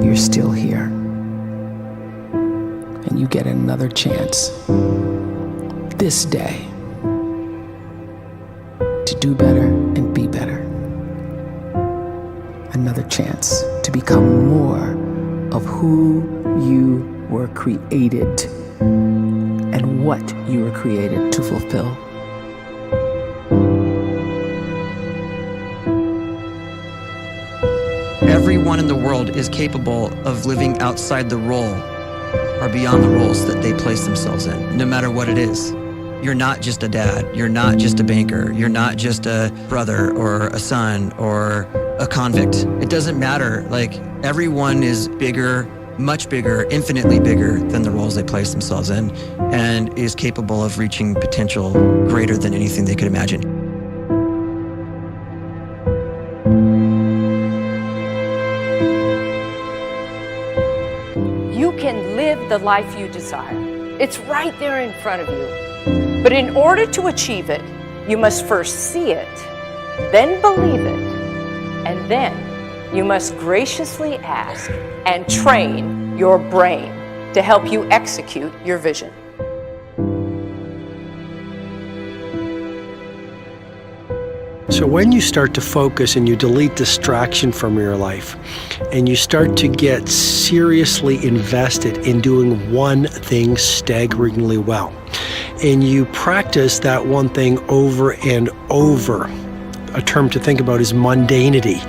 you're still here. And you get another chance this day to do better and be better. Another chance to become more of who you were created and what you were created to fulfill. Everyone in the world is capable of living outside the role or beyond the roles that they place themselves in, no matter what it is. You're not just a dad, you're not just a banker, you're not just a brother or a son or a convict. It doesn't matter. Like, everyone is bigger, much bigger, infinitely bigger than the roles they place themselves in, and is capable of reaching potential greater than anything they could imagine. You can live the life you desire. It's right there in front of you. But in order to achieve it, you must first see it, then believe it, and then you must graciously ask and train your brain to help you execute your vision. So when you start to focus and you delete distraction from your life, and you start to get seriously invested in doing one thing staggeringly well, and you practice that one thing over and over, a term to think about is mundanity.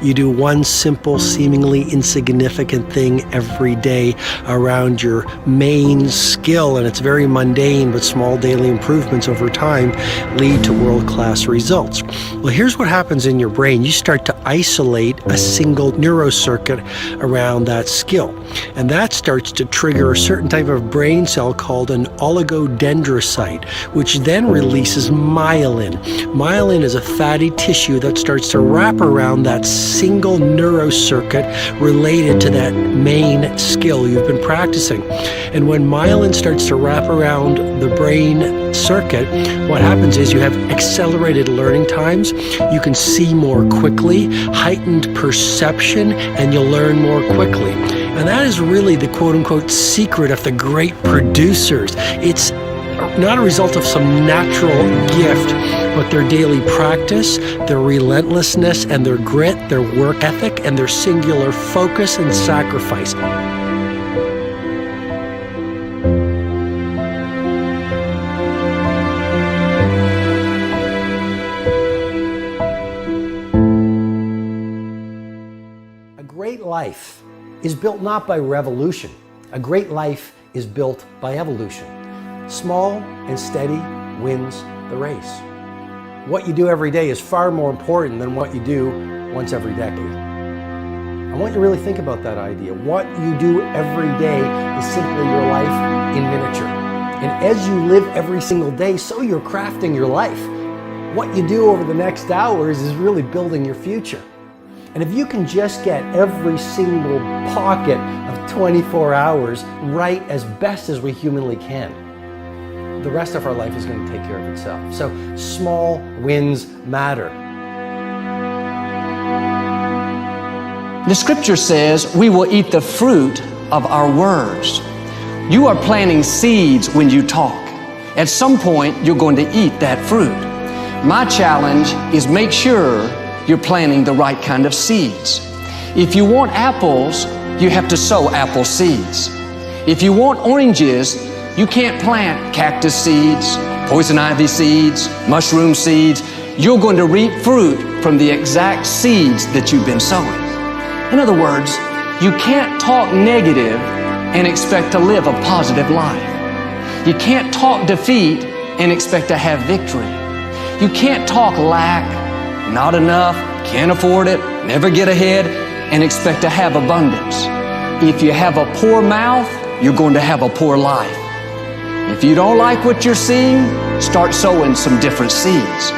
You do one simple, seemingly insignificant thing every day around your main skill, and it's very mundane, but small daily improvements over time lead to world-class results. Well, here's what happens in your brain. You start to isolate a single neurocircuit around that skill, and that starts to trigger a certain type of brain cell called an oligodendrocyte, which then releases myelin. Myelin is a fatty tissue that starts to wrap around that single neurocircuit related to that main skill you've been practicing. And when myelin starts to wrap around the brain circuit, what happens is you have accelerated learning times, you can see more quickly, heightened perception, and you'll learn more quickly. And that is really the quote-unquote secret of the great producers. It's not a result of some natural gift, but their daily practice, their relentlessness and their grit, their work ethic, and their singular focus and sacrifice. A great life is built not by revolution. A great life is built by evolution. Small and steady wins the race. What you do every day is far more important than what you do once every decade. I want you to really think about that idea. What you do every day is simply your life in miniature. And as you live every single day, so you're crafting your life. What you do over the next hours is really building your future. And if you can just get every single pocket of 24 hours right as best as we humanly can, the rest of our life is going to take care of itself. So small wins matter. The scripture says we will eat the fruit of our words. You are planting seeds when you talk. At some point, you're going to eat that fruit. My challenge is make sure you're planting the right kind of seeds. If you want apples, you have to sow apple seeds. If you want oranges, you can't plant cactus seeds, poison ivy seeds, mushroom seeds. You're going to reap fruit from the exact seeds that you've been sowing. In other words, you can't talk negative and expect to live a positive life. You can't talk defeat and expect to have victory. You can't talk lack, not enough, can't afford it, never get ahead, and expect to have abundance. If you have a poor mouth, you're going to have a poor life. If you don't like what you're seeing, start sowing some different seeds.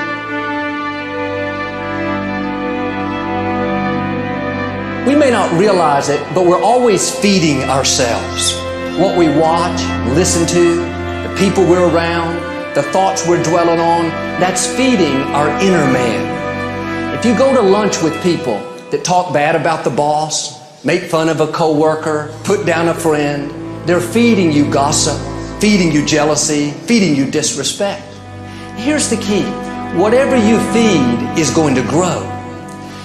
We may not realize it, but we're always feeding ourselves. What we watch, listen to, the people we're around, the thoughts we're dwelling on, that's feeding our inner man. If you go to lunch with people that talk bad about the boss, make fun of a coworker, put down a friend. They're feeding you gossip, feeding you jealousy, feeding you disrespect. Here's the key. Whatever you feed is going to grow.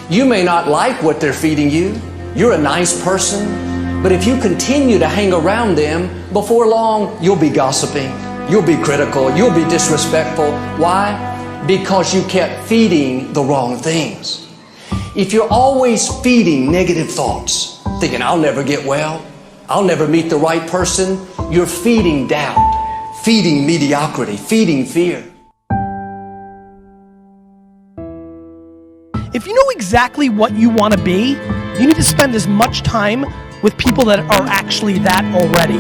You may not like what they're feeding you. You're a nice person, but if you continue to hang around them, before long, you'll be gossiping, you'll be critical, you'll be disrespectful. Why? Because you kept feeding the wrong things. If you're always feeding negative thoughts, thinking, I'll never get well, I'll never meet the right person, you're feeding doubt, feeding mediocrity, feeding fear. If you know exactly what you want to be, you need to spend as much time with people that are actually that already.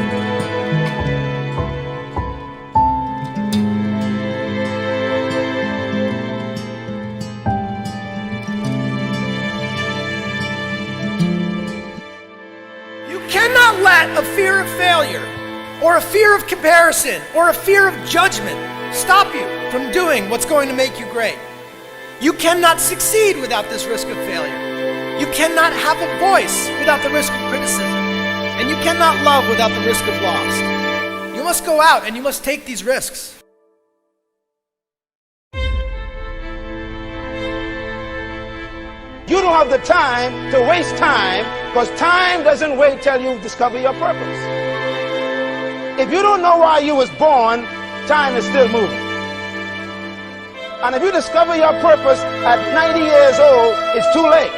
You cannot let a fear of failure, or a fear of comparison, or a fear of judgment stop you from doing what's going to make you great. You cannot succeed without this risk of failure. You cannot have a voice without the risk of criticism. And you cannot love without the risk of loss. You must go out and you must take these risks. You don't have the time to waste time, because time doesn't wait till you discover your purpose. If you don't know why you was born, time is still moving. And if you discover your purpose at 90 years old, it's too late.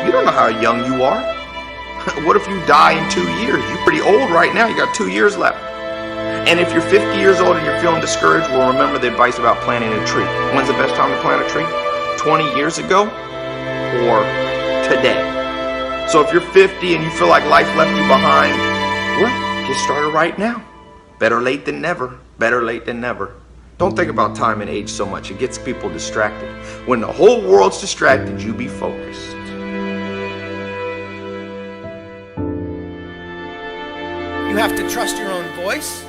You don't know how young you are. What if you die in 2 years? You're pretty old right now. You got 2 years left. And if you're 50 years old and you're feeling discouraged, well, remember the advice about planting a tree. When's the best time to plant a tree? 20 years ago or today? So if you're 50 and you feel like life left you behind, well, get started right now. Better late than never. Better late than never. Don't think about time and age so much. It gets people distracted. When the whole world's distracted, you be focused. You have to trust your own voice,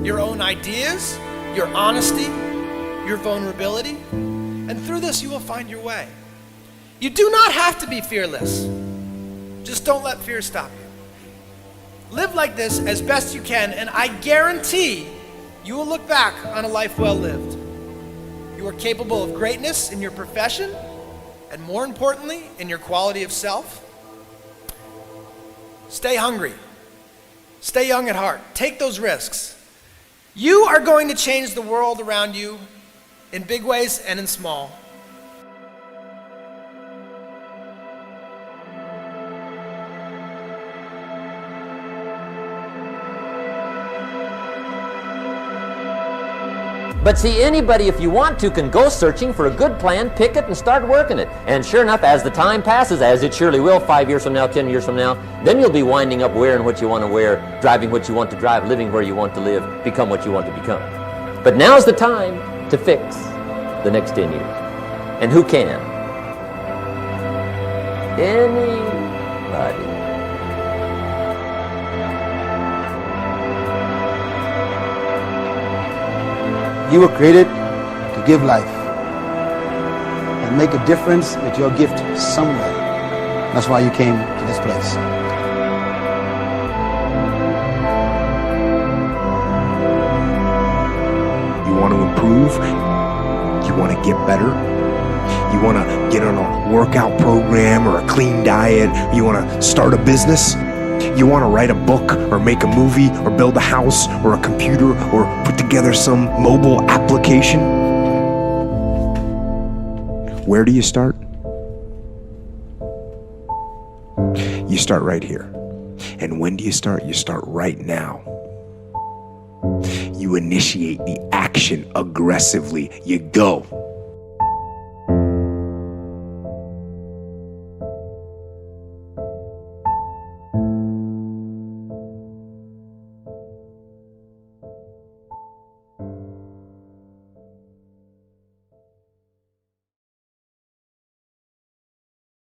your own ideas, your honesty, your vulnerability, and through this you will find your way. You do not have to be fearless. Just don't let fear stop you. Live like this as best you can, and I guarantee you will look back on a life well lived. You are capable of greatness in your profession, and more importantly, in your quality of self. Stay hungry. Stay young at heart. Take those risks. You are going to change the world around you in big ways and in small. But see, anybody, if you want to, can go searching for a good plan, pick it, and start working it. And sure enough, as the time passes, as it surely will 5 years from now, 10 years from now, then you'll be winding up wearing what you want to wear, driving what you want to drive, living where you want to live, become what you want to become. But now's the time to fix the next 10 years. And who can? Anybody. You were created to give life and make a difference with your gift somewhere. That's why you came to this place. You want to improve? You want to get better? You want to get on a workout program or a clean diet? You want to start a business? You want to write a book or make a movie or build a house or a computer or put together some mobile application? Where do you start? You start right here. And when do you start? You start right now. You initiate the action aggressively. You go.